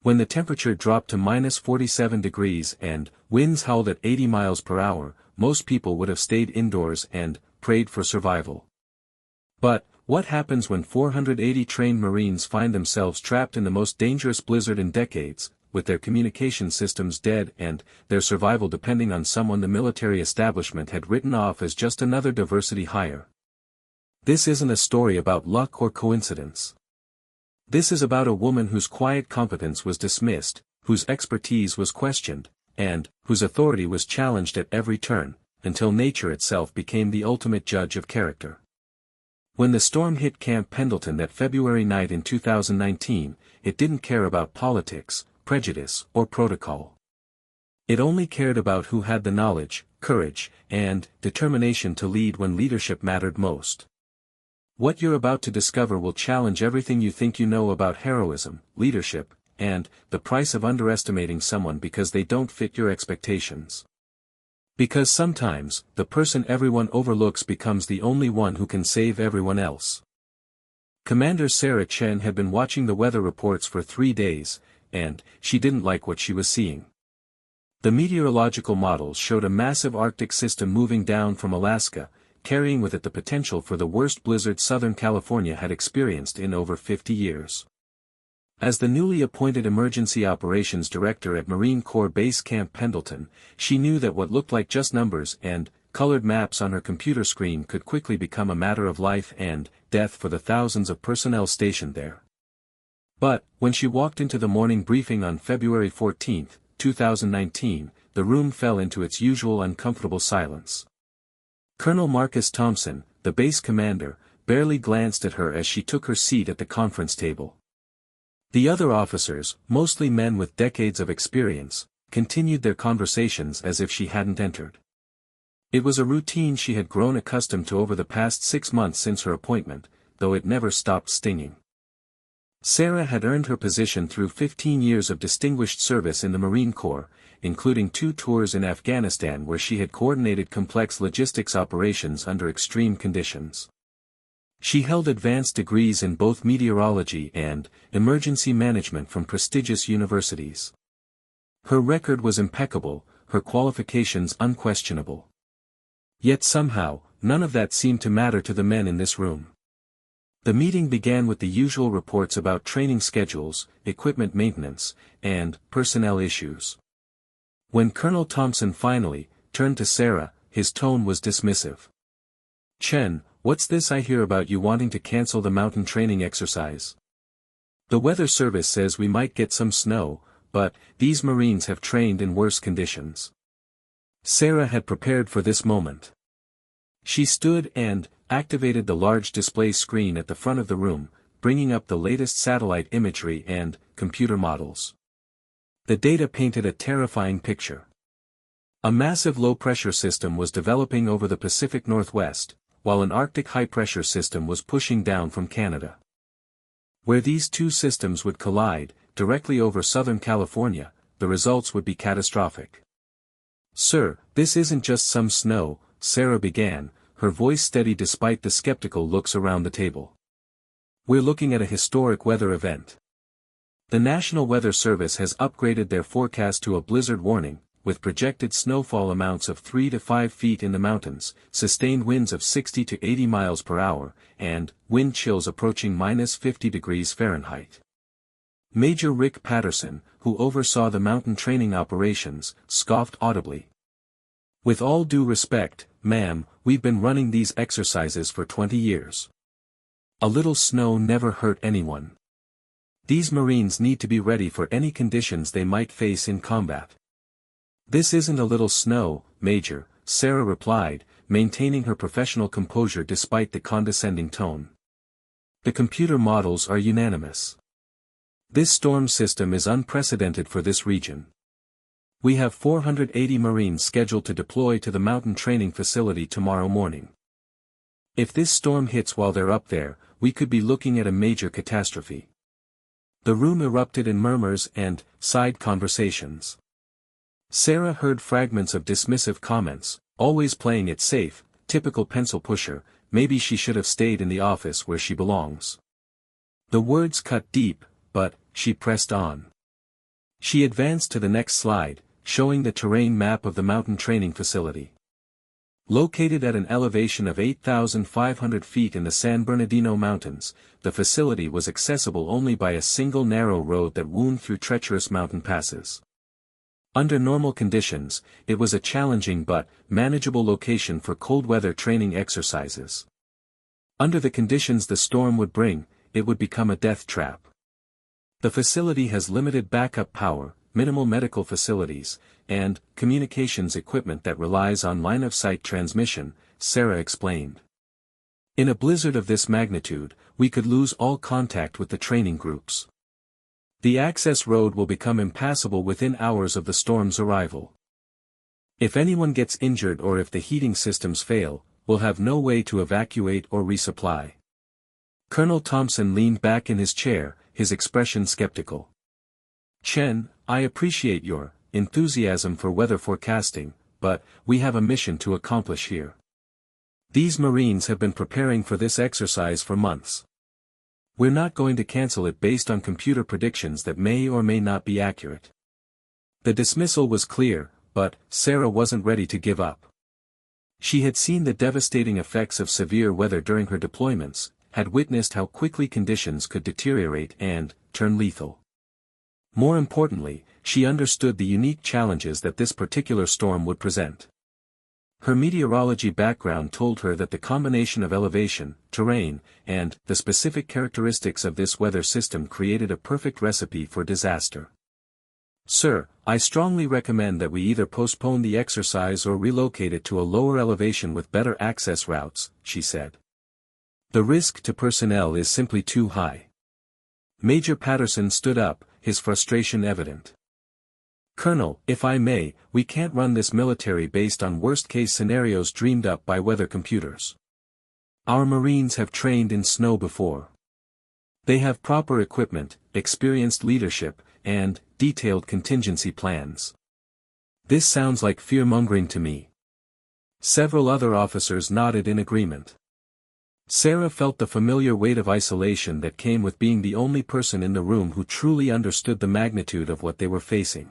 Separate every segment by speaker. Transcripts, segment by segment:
Speaker 1: When the temperature dropped to -47 degrees and winds howled at 80 miles per hour, most people would have stayed indoors and prayed for survival. But, what happens when 480 trained Marines find themselves trapped in the most dangerous blizzard in decades, with their communication systems dead and their survival depending on someone the military establishment had written off as just another diversity hire? This isn't a story about luck or coincidence. This is about a woman whose quiet competence was dismissed, whose expertise was questioned, and whose authority was challenged at every turn, until nature itself became the ultimate judge of character. When the storm hit Camp Pendleton that February night in 2019, it didn't care about politics, prejudice, or protocol. It only cared about who had the knowledge, courage, and determination to lead when leadership mattered most. What you're about to discover will challenge everything you think you know about heroism, leadership, and the price of underestimating someone because they don't fit your expectations. Because sometimes, the person everyone overlooks becomes the only one who can save everyone else. Commander Sarah Chen had been watching the weather reports for 3 days, and she didn't like what she was seeing. The meteorological models showed a massive Arctic system moving down from Alaska, carrying with it the potential for the worst blizzard Southern California had experienced in over 50 years. As the newly appointed Emergency Operations Director at Marine Corps Base Camp Pendleton, she knew that what looked like just numbers and colored maps on her computer screen could quickly become a matter of life and death for the thousands of personnel stationed there. But, when she walked into the morning briefing on February 14, 2019, the room fell into its usual uncomfortable silence. Colonel Marcus Thompson, the base commander, barely glanced at her as she took her seat at the conference table. The other officers, mostly men with decades of experience, continued their conversations as if she hadn't entered. It was a routine she had grown accustomed to over the past 6 months since her appointment, though it never stopped stinging. Sarah had earned her position through 15 years of distinguished service in the Marine Corps, including 2 tours in Afghanistan where she had coordinated complex logistics operations under extreme conditions. She held advanced degrees in both meteorology and emergency management from prestigious universities. Her record was impeccable, her qualifications unquestionable. Yet somehow, none of that seemed to matter to the men in this room. The meeting began with the usual reports about training schedules, equipment maintenance, and personnel issues. When Colonel Thompson finally turned to Sarah, his tone was dismissive. "Chen, what's this I hear about you wanting to cancel the mountain training exercise? The Weather Service says we might get some snow, but these Marines have trained in worse conditions." Sarah had prepared for this moment. She stood and activated the large display screen at the front of the room, bringing up the latest satellite imagery and computer models. The data painted a terrifying picture. A massive low-pressure system was developing over the Pacific Northwest, while an Arctic high-pressure system was pushing down from Canada. Where these two systems would collide, directly over Southern California, the results would be catastrophic. "Sir, this isn't just some snow," Sarah began, her voice steady despite the skeptical looks around the table. "We're looking at a historic weather event. The National Weather Service has upgraded their forecast to a blizzard warning, with projected snowfall amounts of 3 to 5 feet in the mountains, sustained winds of 60 to 80 miles per hour, and wind chills approaching -50 degrees Fahrenheit." Major Rick Patterson, who oversaw the mountain training operations, scoffed audibly. "With all due respect, ma'am, we've been running these exercises for 20 years. A little snow never hurt anyone. These Marines need to be ready for any conditions they might face in combat." "This isn't a little snow, Major," Sarah replied, maintaining her professional composure despite the condescending tone. "The computer models are unanimous. This storm system is unprecedented for this region. We have 480 Marines scheduled to deploy to the mountain training facility tomorrow morning. If this storm hits while they're up there, we could be looking at a major catastrophe." The room erupted in murmurs and side conversations. Sarah heard fragments of dismissive comments, "Always playing it safe, typical pencil pusher, maybe she should have stayed in the office where she belongs." The words cut deep, but she pressed on. She advanced to the next slide, showing the terrain map of the mountain training facility. Located at an elevation of 8,500 feet in the San Bernardino Mountains, the facility was accessible only by a single narrow road that wound through treacherous mountain passes. Under normal conditions, it was a challenging but manageable location for cold-weather training exercises. Under the conditions the storm would bring, it would become a death trap. The facility has limited backup power, minimal medical facilities, and communications equipment that relies on line-of-sight transmission, Sarah explained. In a blizzard of this magnitude, we could lose all contact with the training groups. The access road will become impassable within hours of the storm's arrival. If anyone gets injured or if the heating systems fail, we'll have no way to evacuate or resupply. Colonel Thompson leaned back in his chair, his expression skeptical. Chen, I appreciate your enthusiasm for weather forecasting, but we have a mission to accomplish here. These Marines have been preparing for this exercise for months. We're not going to cancel it based on computer predictions that may or may not be accurate. The dismissal was clear, but Sarah wasn't ready to give up. She had seen the devastating effects of severe weather during her deployments, had witnessed how quickly conditions could deteriorate and turn lethal. More importantly, she understood the unique challenges that this particular storm would present. Her meteorology background told her that the combination of elevation, terrain, and the specific characteristics of this weather system created a perfect recipe for disaster. Sir, I strongly recommend that we either postpone the exercise or relocate it to a lower elevation with better access routes, she said. The risk to personnel is simply too high. Major Patterson stood up, his frustration evident. Colonel, if I may, we can't run this military based on worst-case scenarios dreamed up by weather computers. Our Marines have trained in snow before. They have proper equipment, experienced leadership, and detailed contingency plans. This sounds like fear-mongering to me. Several other officers nodded in agreement. Sarah felt the familiar weight of isolation that came with being the only person in the room who truly understood the magnitude of what they were facing.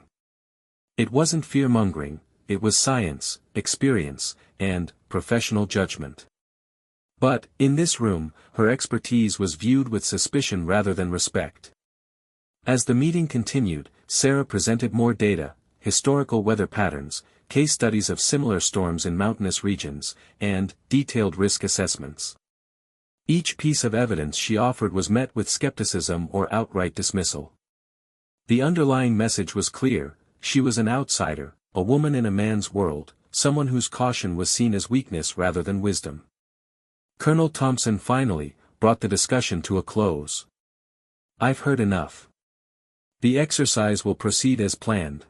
Speaker 1: It wasn't fear-mongering, it was science, experience, and professional judgment. But, in this room, her expertise was viewed with suspicion rather than respect. As the meeting continued, Sarah presented more data, historical weather patterns, case studies of similar storms in mountainous regions, and detailed risk assessments. Each piece of evidence she offered was met with skepticism or outright dismissal. The underlying message was clear: she was an outsider, a woman in a man's world, someone whose caution was seen as weakness rather than wisdom. Colonel Thompson finally brought the discussion to a close. I've heard enough. The exercise will proceed as planned.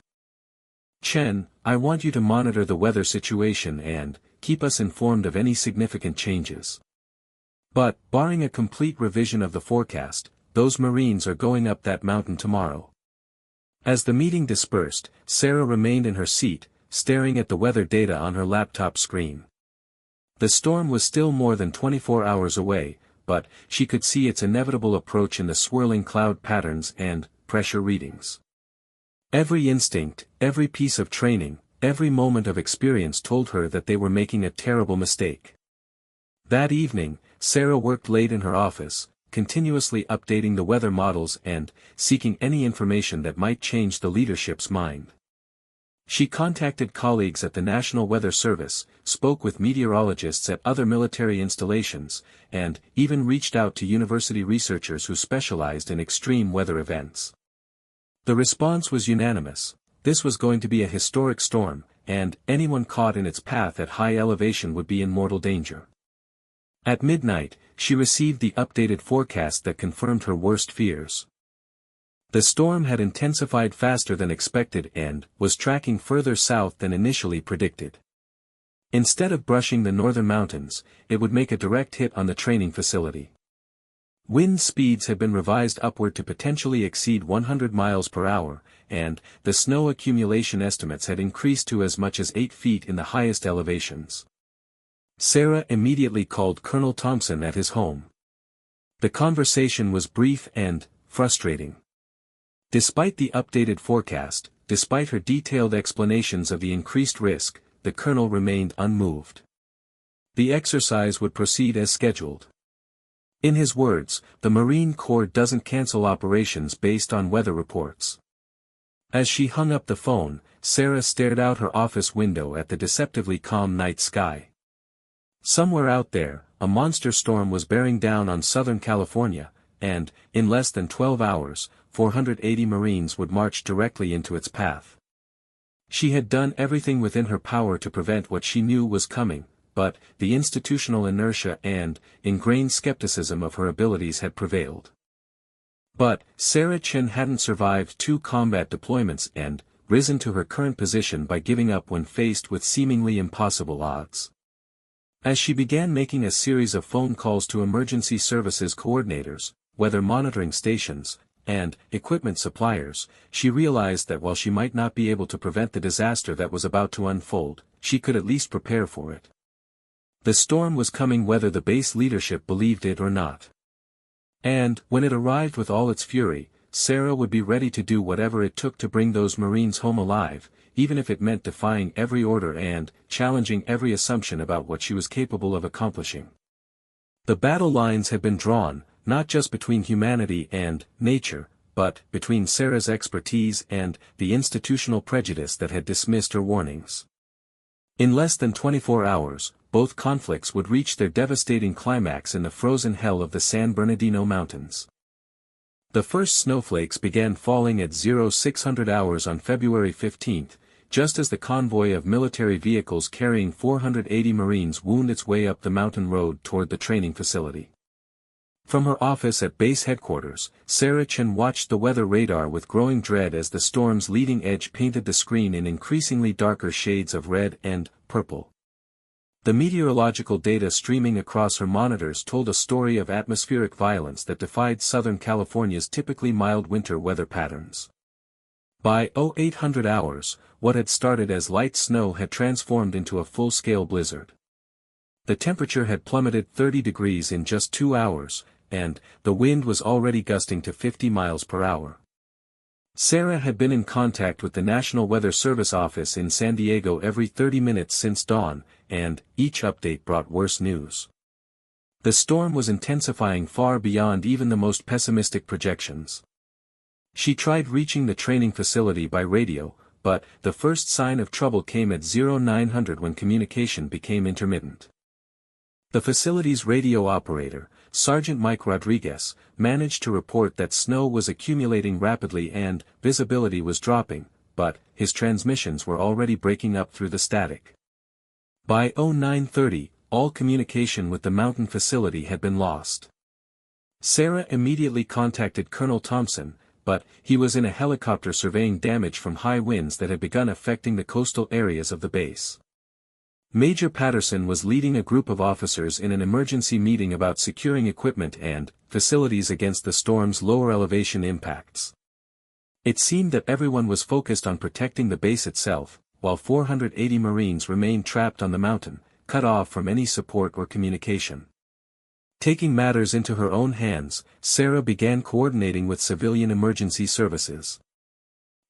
Speaker 1: Chen, I want you to monitor the weather situation and keep us informed of any significant changes. But, barring a complete revision of the forecast, those Marines are going up that mountain tomorrow. As the meeting dispersed, Sarah remained in her seat, staring at the weather data on her laptop screen. The storm was still more than 24 hours away, but she could see its inevitable approach in the swirling cloud patterns and pressure readings. Every instinct, every piece of training, every moment of experience told her that they were making a terrible mistake. That evening, Sarah worked late in her office, continuously updating the weather models and seeking any information that might change the leadership's mind. She contacted colleagues at the National Weather Service, spoke with meteorologists at other military installations, and even reached out to university researchers who specialized in extreme weather events. The response was unanimous: this was going to be a historic storm, and anyone caught in its path at high elevation would be in mortal danger. At midnight, she received the updated forecast that confirmed her worst fears. The storm had intensified faster than expected and was tracking further south than initially predicted. Instead of brushing the northern mountains, it would make a direct hit on the training facility. Wind speeds had been revised upward to potentially exceed 100 miles per hour, and the snow accumulation estimates had increased to as much as 8 feet in the highest elevations. Sarah immediately called Colonel Thompson at his home. The conversation was brief and frustrating. Despite the updated forecast, despite her detailed explanations of the increased risk, the colonel remained unmoved. The exercise would proceed as scheduled. In his words, the Marine Corps doesn't cancel operations based on weather reports. As she hung up the phone, Sarah stared out her office window at the deceptively calm night sky. Somewhere out there, a monster storm was bearing down on Southern California, and, in less than 12 hours, 480 Marines would march directly into its path. She had done everything within her power to prevent what she knew was coming, but the institutional inertia and ingrained skepticism of her abilities had prevailed. But Sarah Chen hadn't survived 2 combat deployments and risen to her current position by giving up when faced with seemingly impossible odds. As she began making a series of phone calls to emergency services coordinators, weather monitoring stations, and equipment suppliers, she realized that while she might not be able to prevent the disaster that was about to unfold, she could at least prepare for it. The storm was coming whether the base leadership believed it or not. And, when it arrived with all its fury, Sarah would be ready to do whatever it took to bring those Marines home alive, even if it meant defying every order and challenging every assumption about what she was capable of accomplishing. The battle lines had been drawn, not just between humanity and nature, but between Sarah's expertise and the institutional prejudice that had dismissed her warnings. In less than 24 hours, both conflicts would reach their devastating climax in the frozen hell of the San Bernardino Mountains. The first snowflakes began falling at 0600 hours on February 15, just as the convoy of military vehicles carrying 480 Marines wound its way up the mountain road toward the training facility. From her office at base headquarters, Sarah Chen watched the weather radar with growing dread as the storm's leading edge painted the screen in increasingly darker shades of red and purple. The meteorological data streaming across her monitors told a story of atmospheric violence that defied Southern California's typically mild winter weather patterns. By 0800 hours, what had started as light snow had transformed into a full-scale blizzard. The temperature had plummeted 30 degrees in just 2 hours, and the wind was already gusting to 50 miles per hour. Sarah had been in contact with the National Weather Service office in San Diego every 30 minutes since dawn, and each update brought worse news. The storm was intensifying far beyond even the most pessimistic projections. She tried reaching the training facility by radio, but the first sign of trouble came at 0900 when communication became intermittent. The facility's radio operator, Sergeant Mike Rodriguez, managed to report that snow was accumulating rapidly and visibility was dropping, but his transmissions were already breaking up through the static. By 0930, all communication with the mountain facility had been lost. Sarah immediately contacted Colonel Thompson, but he was in a helicopter surveying damage from high winds that had begun affecting the coastal areas of the base. Major Patterson was leading a group of officers in an emergency meeting about securing equipment and facilities against the storm's lower elevation impacts. It seemed that everyone was focused on protecting the base itself, while 480 Marines remained trapped on the mountain, cut off from any support or communication. Taking matters into her own hands, Sarah began coordinating with civilian emergency services.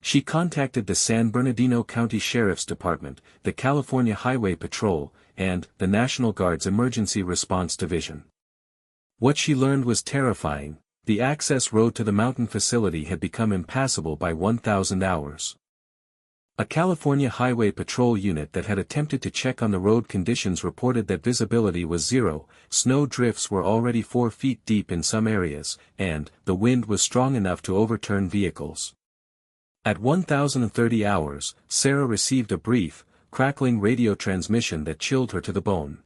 Speaker 1: She contacted the San Bernardino County Sheriff's Department, the California Highway Patrol, and the National Guard's Emergency Response Division. What she learned was terrifying: the access road to the mountain facility had become impassable by 1000 hours. A California Highway Patrol unit that had attempted to check on the road conditions reported that visibility was 0, snow drifts were already 4 feet deep in some areas, and the wind was strong enough to overturn vehicles. At 1030 hours, Sarah received a brief, crackling radio transmission that chilled her to the bone.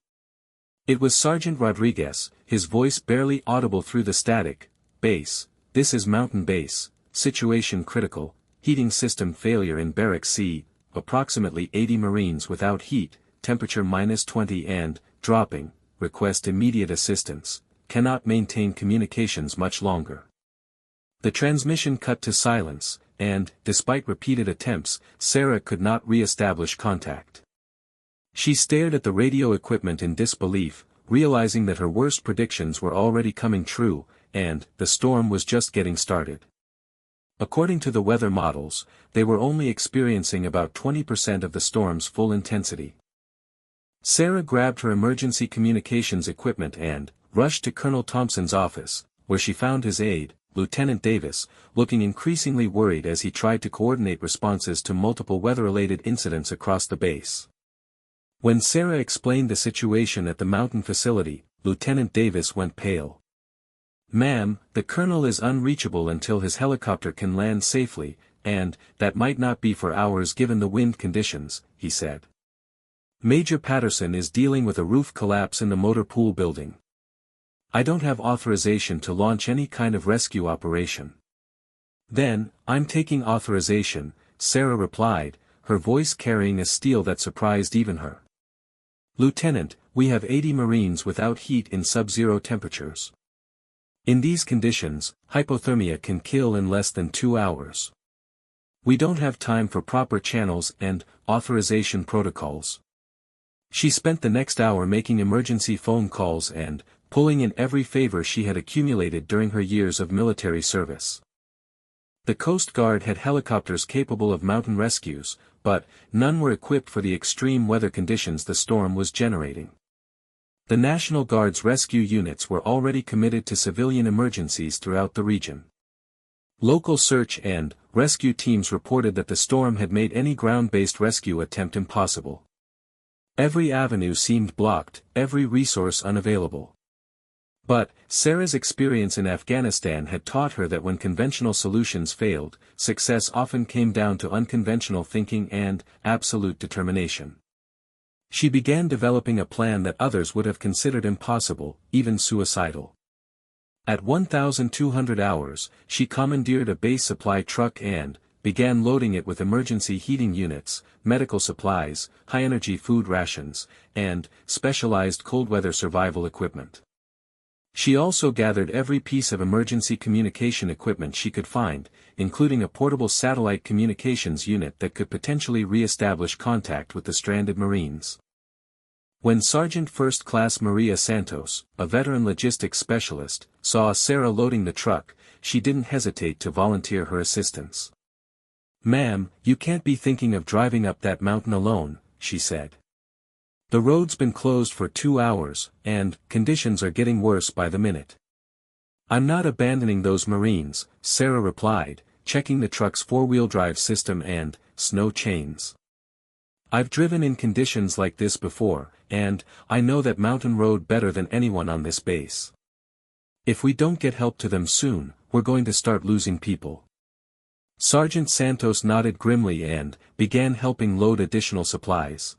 Speaker 1: It was Sergeant Rodriguez, his voice barely audible through the static. "Base, this is Mountain Base, situation critical, heating system failure in Barrack C, approximately 80 Marines without heat, temperature -20 and dropping, request immediate assistance, cannot maintain communications much longer." The transmission cut to silence, and, despite repeated attempts, Sarah could not re-establish contact. She stared at the radio equipment in disbelief, realizing that her worst predictions were already coming true, and the storm was just getting started. According to the weather models, they were only experiencing about 20% of the storm's full intensity. Sarah grabbed her emergency communications equipment and rushed to Colonel Thompson's office, where she found his aide, Lieutenant Davis, looking increasingly worried as he tried to coordinate responses to multiple weather-related incidents across the base. When Sarah explained the situation at the mountain facility, Lieutenant Davis went pale. "Ma'am, the colonel is unreachable until his helicopter can land safely, and that might not be for hours given the wind conditions," he said. "Major Patterson is dealing with a roof collapse in the motor pool building. I don't have authorization to launch any kind of rescue operation." "Then, I'm taking authorization," Sarah replied, her voice carrying a steel that surprised even her. "Lieutenant, we have 80 Marines without heat in sub-zero temperatures. In these conditions, hypothermia can kill in less than 2 hours. We don't have time for proper channels and authorization protocols." She spent the next hour making emergency phone calls and pulling in every favor she had accumulated during her years of military service. The Coast Guard had helicopters capable of mountain rescues, but none were equipped for the extreme weather conditions the storm was generating. The National Guard's rescue units were already committed to civilian emergencies throughout the region. Local search and rescue teams reported that the storm had made any ground-based rescue attempt impossible. Every avenue seemed blocked, every resource unavailable. But Sarah's experience in Afghanistan had taught her that when conventional solutions failed, success often came down to unconventional thinking and absolute determination. She began developing a plan that others would have considered impossible, even suicidal. At 1,200 hours, she commandeered a base supply truck and began loading it with emergency heating units, medical supplies, high-energy food rations, and specialized cold-weather survival equipment. She also gathered every piece of emergency communication equipment she could find, including a portable satellite communications unit that could potentially re-establish contact with the stranded Marines. When Sergeant First Class Maria Santos, a veteran logistics specialist, saw Sarah loading the truck, she didn't hesitate to volunteer her assistance. "Ma'am, you can't be thinking of driving up that mountain alone," she said. "The road's been closed for 2 hours, and conditions are getting worse by the minute." "I'm not abandoning those Marines," Sarah replied, checking the truck's four-wheel drive system and snow chains. "I've driven in conditions like this before, and I know that mountain road better than anyone on this base. If we don't get help to them soon, we're going to start losing people." Sergeant Santos nodded grimly and began helping load additional supplies.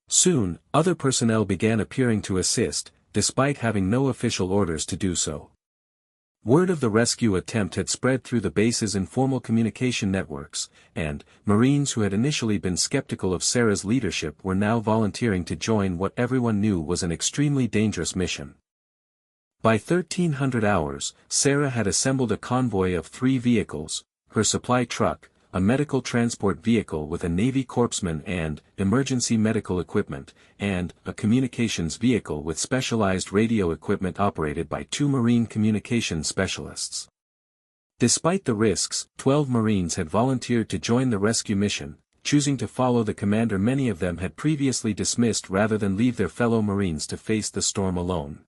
Speaker 1: Soon, other personnel began appearing to assist, despite having no official orders to do so. Word of the rescue attempt had spread through the base's informal communication networks, and Marines who had initially been skeptical of Sarah's leadership were now volunteering to join what everyone knew was an extremely dangerous mission. By 1300 hours, Sarah had assembled a convoy of 3 vehicles, her supply truck, a medical transport vehicle with a Navy corpsman and emergency medical equipment, and a communications vehicle with specialized radio equipment operated by 2 Marine communications specialists. Despite the risks, 12 Marines had volunteered to join the rescue mission, choosing to follow the commander many of them had previously dismissed rather than leave their fellow Marines to face the storm alone.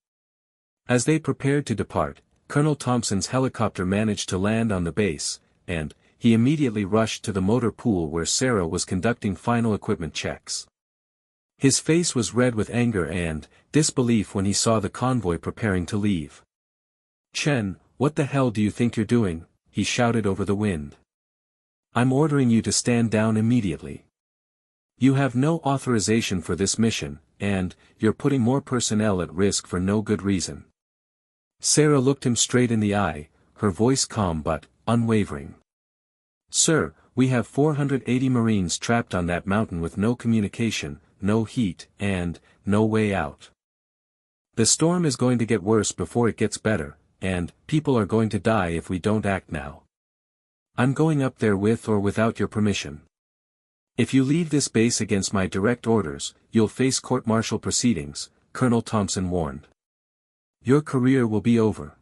Speaker 1: As they prepared to depart, Colonel Thompson's helicopter managed to land on the base, and he immediately rushed to the motor pool where Sarah was conducting final equipment checks. His face was red with anger and disbelief when he saw the convoy preparing to leave. "Chen, what the hell do you think you're doing?" he shouted over the wind. "I'm ordering you to stand down immediately. You have no authorization for this mission, and you're putting more personnel at risk for no good reason." Sarah looked him straight in the eye, her voice calm but unwavering. "Sir, we have 480 Marines trapped on that mountain with no communication, no heat, and no way out. The storm is going to get worse before it gets better, and people are going to die if we don't act now. I'm going up there with or without your permission. If you leave this base against my direct orders, you'll face court-martial proceedings," Colonel Thompson warned. "Your career will be over."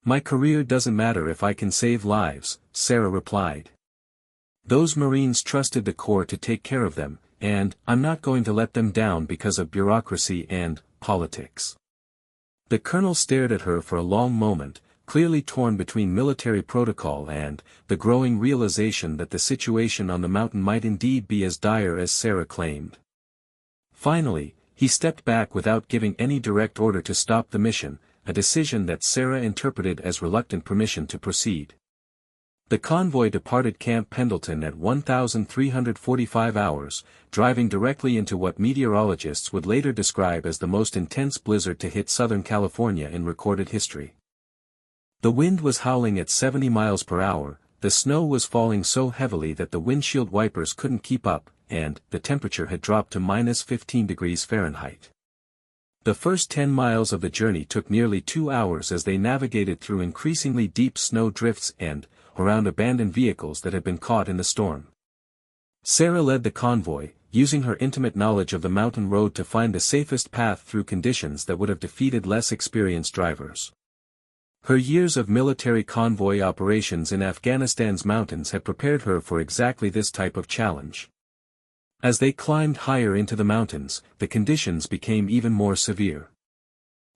Speaker 1: "My career doesn't matter if I can save lives," Sarah replied. "Those Marines trusted the Corps to take care of them, and I'm not going to let them down because of bureaucracy and politics." The colonel stared at her for a long moment, clearly torn between military protocol and the growing realization that the situation on the mountain might indeed be as dire as Sarah claimed. Finally, he stepped back without giving any direct order to stop the mission, a decision that Sarah interpreted as reluctant permission to proceed. The convoy departed Camp Pendleton at 1,345 hours, driving directly into what meteorologists would later describe as the most intense blizzard to hit Southern California in recorded history. The wind was howling at 70 miles per hour, the snow was falling so heavily that the windshield wipers couldn't keep up, and the temperature had dropped to -15 degrees Fahrenheit. The first 10 miles of the journey took nearly 2 hours as they navigated through increasingly deep snow drifts and around abandoned vehicles that had been caught in the storm. Sarah led the convoy, using her intimate knowledge of the mountain road to find the safest path through conditions that would have defeated less experienced drivers. Her years of military convoy operations in Afghanistan's mountains had prepared her for exactly this type of challenge. As they climbed higher into the mountains, the conditions became even more severe.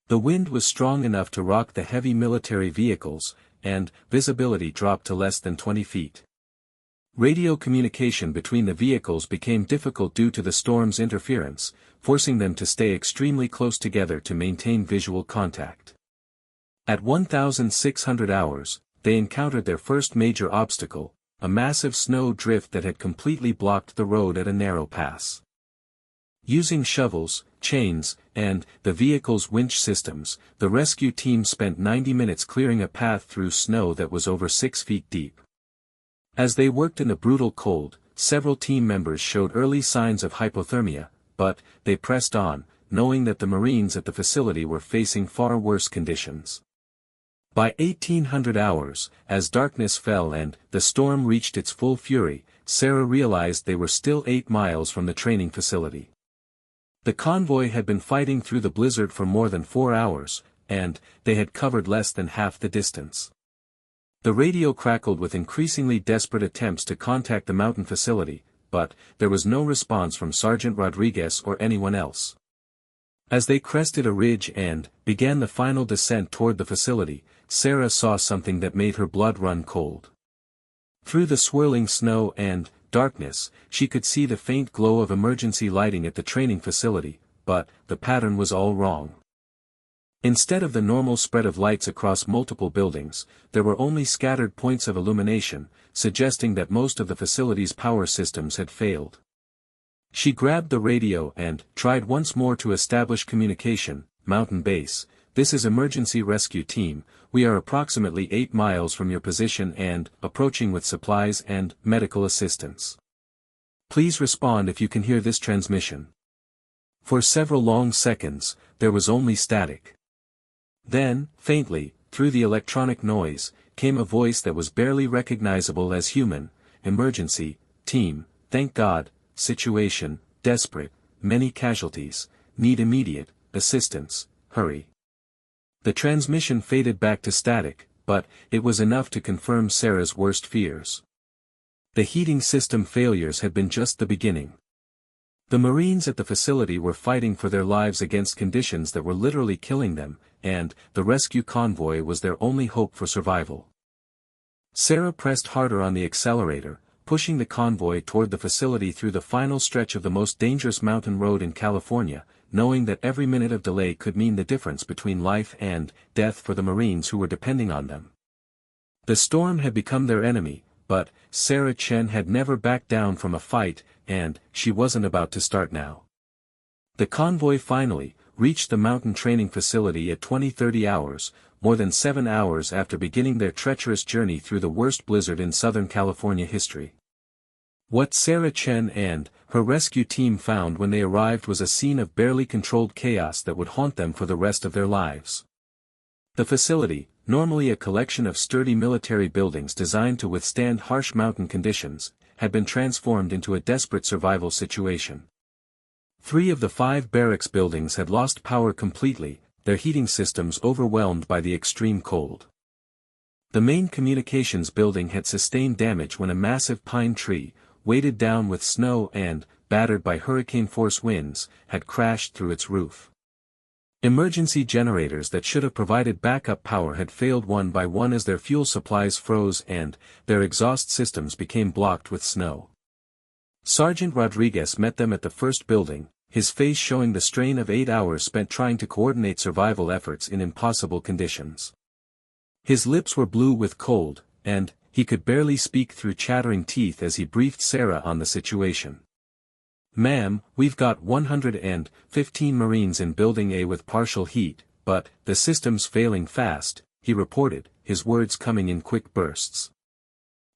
Speaker 1: The wind was strong enough to rock the heavy military vehicles, and visibility dropped to less than 20 feet. Radio communication between the vehicles became difficult due to the storm's interference, forcing them to stay extremely close together to maintain visual contact. At 1,600 hours, they encountered their first major obstacle, a massive snow drift that had completely blocked the road at a narrow pass. Using shovels, chains, and the vehicle's winch systems, the rescue team spent 90 minutes clearing a path through snow that was over 6 feet deep. As they worked in the brutal cold, several team members showed early signs of hypothermia, but they pressed on, knowing that the Marines at the facility were facing far worse conditions. By 1800 hours, as darkness fell and the storm reached its full fury, Sarah realized they were still 8 miles from the training facility. The convoy had been fighting through the blizzard for more than 4 hours, and they had covered less than half the distance. The radio crackled with increasingly desperate attempts to contact the mountain facility, but there was no response from Sergeant Rodriguez or anyone else. As they crested a ridge and began the final descent toward the facility, Sarah saw something that made her blood run cold. Through the swirling snow and darkness, she could see the faint glow of emergency lighting at the training facility, but the pattern was all wrong. Instead of the normal spread of lights across multiple buildings, there were only scattered points of illumination, suggesting that most of the facility's power systems had failed. She grabbed the radio and tried once more to establish communication. "Mountain Base, this is Emergency Rescue Team, we are approximately 8 miles from your position and approaching with supplies and medical assistance. Please respond if you can hear this transmission." For several long seconds, there was only static. Then, faintly, through the electronic noise, came a voice that was barely recognizable as human. "Emergency Team, thank God, situation desperate, many casualties, need immediate assistance, hurry." The transmission faded back to static, but it was enough to confirm Sarah's worst fears. The heating system failures had been just the beginning. The Marines at the facility were fighting for their lives against conditions that were literally killing them, and the rescue convoy was their only hope for survival. Sarah pressed harder on the accelerator, pushing the convoy toward the facility through the final stretch of the most dangerous mountain road in California, knowing that every minute of delay could mean the difference between life and death for the Marines who were depending on them. The storm had become their enemy, but Sarah Chen had never backed down from a fight, and she wasn't about to start now. The convoy finally reached the mountain training facility at 20:30 hours, more than 7 hours after beginning their treacherous journey through the worst blizzard in Southern California history. What Sarah Chen and her rescue team found when they arrived was a scene of barely controlled chaos that would haunt them for the rest of their lives. The facility, normally a collection of sturdy military buildings designed to withstand harsh mountain conditions, had been transformed into a desperate survival situation. 3 of the 5 barracks buildings had lost power completely, their heating systems overwhelmed by the extreme cold. The main communications building had sustained damage when a massive pine tree, weighted down with snow and, battered by hurricane-force winds, had crashed through its roof. Emergency generators that should have provided backup power had failed one by one as their fuel supplies froze and, their exhaust systems became blocked with snow. Sergeant Rodriguez met them at the first building, his face showing the strain of 8 hours spent trying to coordinate survival efforts in impossible conditions. His lips were blue with cold, and, he could barely speak through chattering teeth as he briefed Sarah on the situation. "Ma'am, we've got 115 Marines in Building A with partial heat, but, the system's failing fast," he reported, his words coming in quick bursts.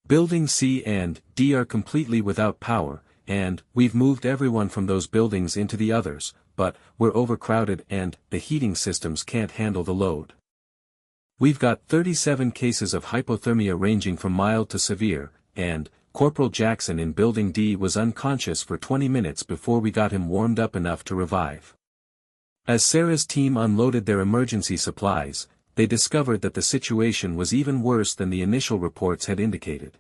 Speaker 1: "Building C and D are completely without power, and, we've moved everyone from those buildings into the others, but, we're overcrowded and, the heating systems can't handle the load. We've got 37 cases of hypothermia ranging from mild to severe, and, Corporal Jackson in Building D was unconscious for 20 minutes before we got him warmed up enough to revive." As Sarah's team unloaded their emergency supplies, they discovered that the situation was even worse than the initial reports had indicated.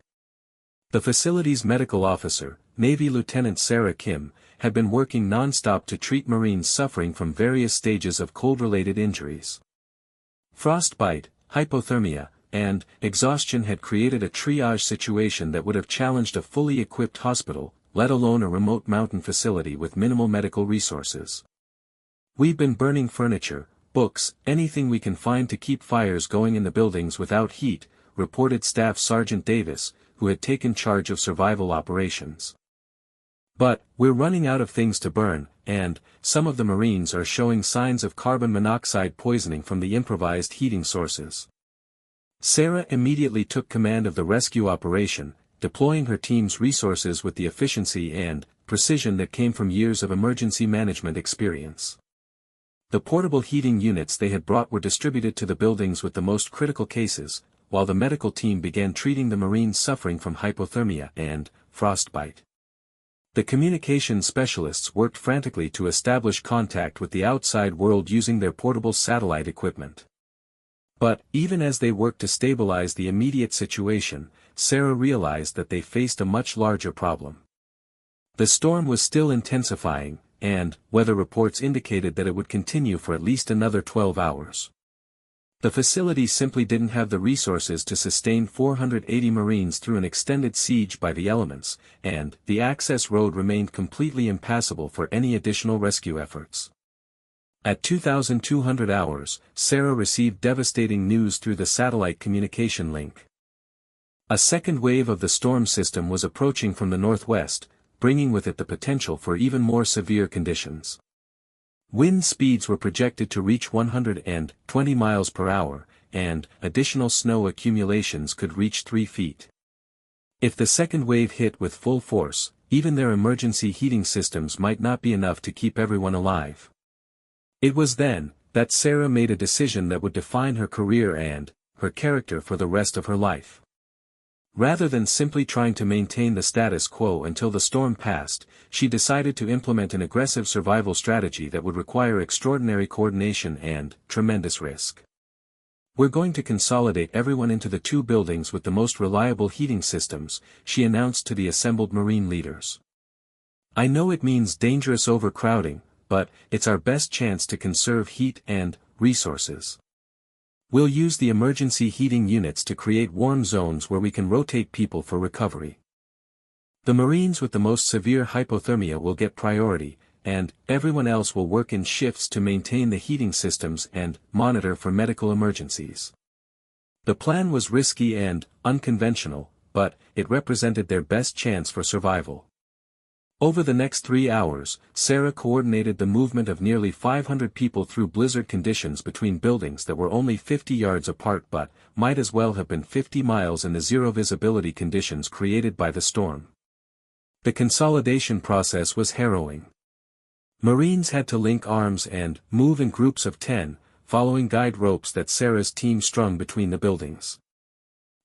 Speaker 1: The facility's medical officer, Navy Lieutenant Sarah Kim, had been working non-stop to treat Marines suffering from various stages of cold-related injuries. Frostbite, hypothermia, and exhaustion had created a triage situation that would have challenged a fully equipped hospital, let alone a remote mountain facility with minimal medical resources. "We've been burning furniture, books, anything we can find to keep fires going in the buildings without heat," reported Staff Sergeant Davis, who had taken charge of survival operations. "But, we're running out of things to burn, and, some of the Marines are showing signs of carbon monoxide poisoning from the improvised heating sources." Sarah immediately took command of the rescue operation, deploying her team's resources with the efficiency and precision that came from years of emergency management experience. The portable heating units they had brought were distributed to the buildings with the most critical cases, while the medical team began treating the Marines suffering from hypothermia and frostbite. The communications specialists worked frantically to establish contact with the outside world using their portable satellite equipment. But, even as they worked to stabilize the immediate situation, Sarah realized that they faced a much larger problem. The storm was still intensifying, and, weather reports indicated that it would continue for at least another 12 hours. The facility simply didn't have the resources to sustain 480 Marines through an extended siege by the elements, and, the access road remained completely impassable for any additional rescue efforts. At 2,200 hours, Sarah received devastating news through the satellite communication link. A second wave of the storm system was approaching from the northwest, bringing with it the potential for even more severe conditions. Wind speeds were projected to reach 120 miles per hour, and additional snow accumulations could reach 3 feet. If the second wave hit with full force, even their emergency heating systems might not be enough to keep everyone alive. It was then that Sarah made a decision that would define her career and her character for the rest of her life. Rather than simply trying to maintain the status quo until the storm passed, she decided to implement an aggressive survival strategy that would require extraordinary coordination and tremendous risk. "We're going to consolidate everyone into the 2 buildings with the most reliable heating systems," she announced to the assembled Marine leaders. "I know it means dangerous overcrowding, but it's our best chance to conserve heat and resources. We'll use the emergency heating units to create warm zones where we can rotate people for recovery. The Marines with the most severe hypothermia will get priority, and everyone else will work in shifts to maintain the heating systems and monitor for medical emergencies." The plan was risky and unconventional, but it represented their best chance for survival. Over the next 3 hours, Sarah coordinated the movement of nearly 500 people through blizzard conditions between buildings that were only 50 yards apart but might as well have been 50 miles in the zero visibility conditions created by the storm. The consolidation process was harrowing. Marines had to link arms and move in groups of 10, following guide ropes that Sarah's team strung between the buildings.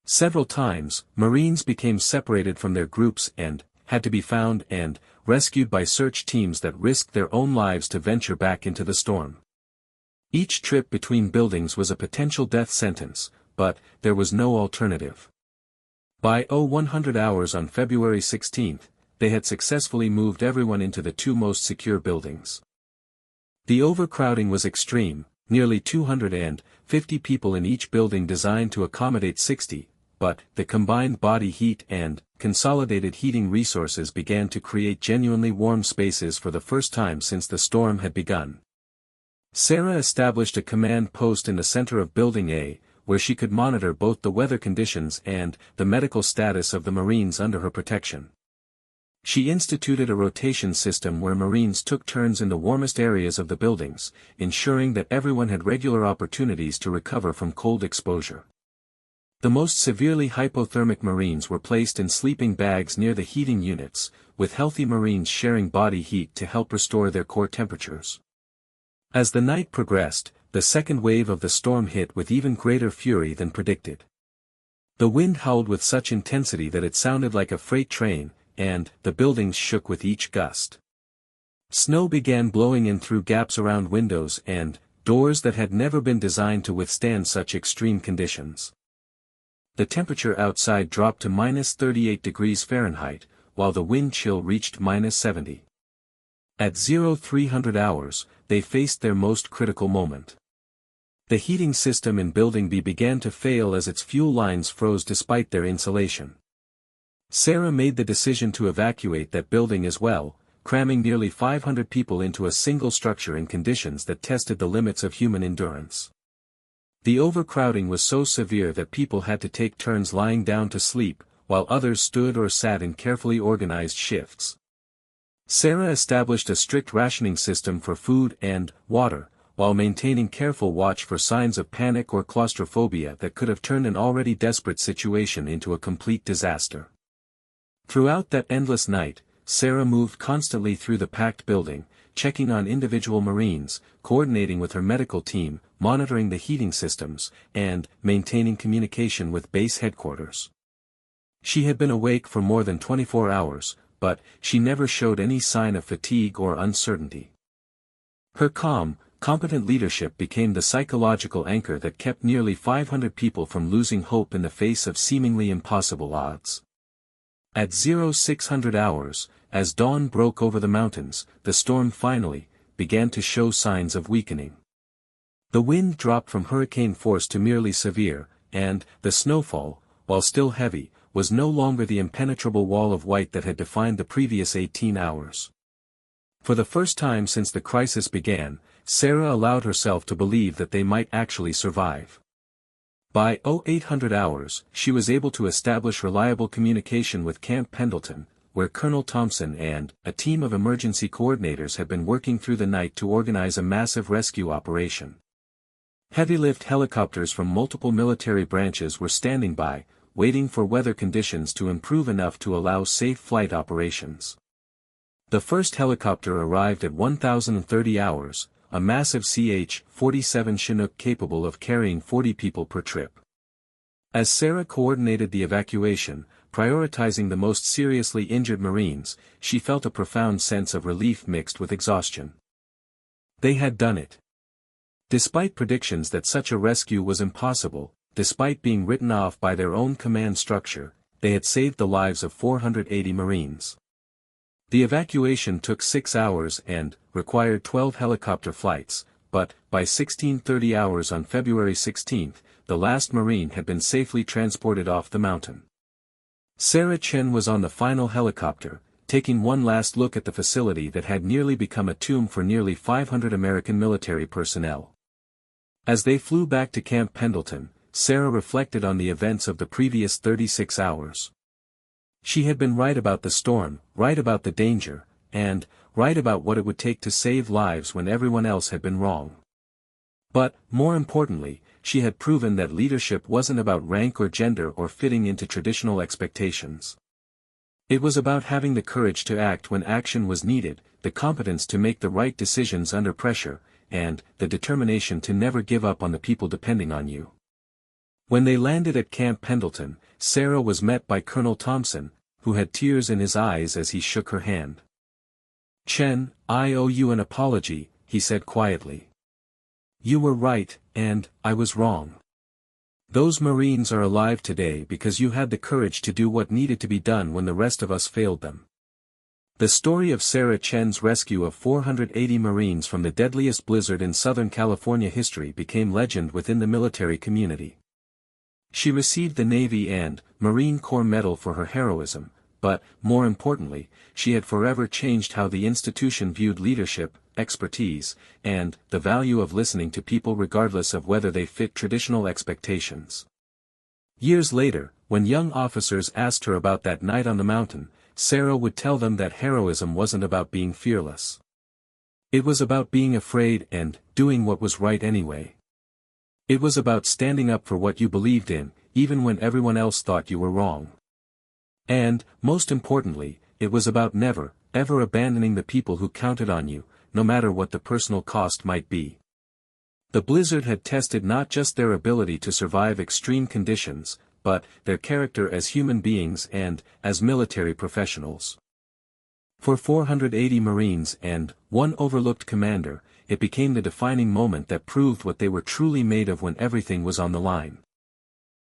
Speaker 1: Several times, Marines became separated from their groups and had to be found and rescued by search teams that risked their own lives to venture back into the storm. Each trip between buildings was a potential death sentence, but there was no alternative. By 100 hours on February 16, they had successfully moved everyone into the two most secure buildings. The overcrowding was extreme, nearly 250 people in each building designed to accommodate 60, but the combined body heat and consolidated heating resources began to create genuinely warm spaces for the first time since the storm had begun. Sarah established a command post in the center of Building A, where she could monitor both the weather conditions and the medical status of the Marines under her protection. She instituted a rotation system where Marines took turns in the warmest areas of the buildings, ensuring that everyone had regular opportunities to recover from cold exposure. The most severely hypothermic Marines were placed in sleeping bags near the heating units, with healthy Marines sharing body heat to help restore their core temperatures. As the night progressed, the second wave of the storm hit with even greater fury than predicted. The wind howled with such intensity that it sounded like a freight train, and the buildings shook with each gust. Snow began blowing in through gaps around windows and doors that had never been designed to withstand such extreme conditions. The temperature outside dropped to -38 degrees Fahrenheit, while the wind chill reached -70. At 0300 hours, they faced their most critical moment. The heating system in Building B began to fail as its fuel lines froze despite their insulation. Sarah made the decision to evacuate that building as well, cramming nearly 500 people into a single structure in conditions that tested the limits of human endurance. The overcrowding was so severe that people had to take turns lying down to sleep, while others stood or sat in carefully organized shifts. Sarah established a strict rationing system for food and water, while maintaining careful watch for signs of panic or claustrophobia that could have turned an already desperate situation into a complete disaster. Throughout that endless night, Sarah moved constantly through the packed building, checking on individual Marines, coordinating with her medical team, monitoring the heating systems, and maintaining communication with base headquarters. She had been awake for more than 24 hours, but she never showed any sign of fatigue or uncertainty. Her calm, competent leadership became the psychological anchor that kept nearly 500 people from losing hope in the face of seemingly impossible odds. At 0600 hours, as dawn broke over the mountains, the storm finally began to show signs of weakening. The wind dropped from hurricane force to merely severe, and the snowfall, while still heavy, was no longer the impenetrable wall of white that had defined the previous 18 hours. For the first time since the crisis began, Sarah allowed herself to believe that they might actually survive. By 0800 hours, she was able to establish reliable communication with Camp Pendleton, where Colonel Thompson and a team of emergency coordinators had been working through the night to organize a massive rescue operation. Heavy-lift helicopters from multiple military branches were standing by, waiting for weather conditions to improve enough to allow safe flight operations. The first helicopter arrived at 1030 hours, a massive CH-47 Chinook capable of carrying 40 people per trip. As Sarah coordinated the evacuation, prioritizing the most seriously injured Marines, she felt a profound sense of relief mixed with exhaustion. They had done it. Despite predictions that such a rescue was impossible, despite being written off by their own command structure, they had saved the lives of 480 Marines. The evacuation took 6 hours and required 12 helicopter flights, but by 1630 hours on February 16, the last Marine had been safely transported off the mountain. Sarah Chen was on the final helicopter, taking one last look at the facility that had nearly become a tomb for nearly 500 American military personnel. As they flew back to Camp Pendleton, Sarah reflected on the events of the previous 36 hours. She had been right about the storm, right about the danger, and right about what it would take to save lives when everyone else had been wrong. But, more importantly, she had proven that leadership wasn't about rank or gender or fitting into traditional expectations. It was about having the courage to act when action was needed, the competence to make the right decisions under pressure, and the determination to never give up on the people depending on you. When they landed at Camp Pendleton, Sarah was met by Colonel Thompson, who had tears in his eyes as he shook her hand. "Chen, I owe you an apology," he said quietly. "You were right, and I was wrong. Those Marines are alive today because you had the courage to do what needed to be done when the rest of us failed them. The story of Sarah Chen's rescue of 480 Marines from the deadliest blizzard in Southern California history became legend within the military community. She received the Navy and Marine Corps Medal for her heroism, but, more importantly, she had forever changed how the institution viewed leadership, expertise, and the value of listening to people regardless of whether they fit traditional expectations. Years later, when young officers asked her about that night on the mountain, Sarah would tell them that heroism wasn't about being fearless. It was about being afraid and doing what was right anyway. It was about standing up for what you believed in, even when everyone else thought you were wrong. And, most importantly, it was about never, ever abandoning the people who counted on you, no matter what the personal cost might be. The blizzard had tested not just their ability to survive extreme conditions, but their character as human beings and as military professionals. For 480 Marines and one overlooked commander, it became the defining moment that proved what they were truly made of when everything was on the line.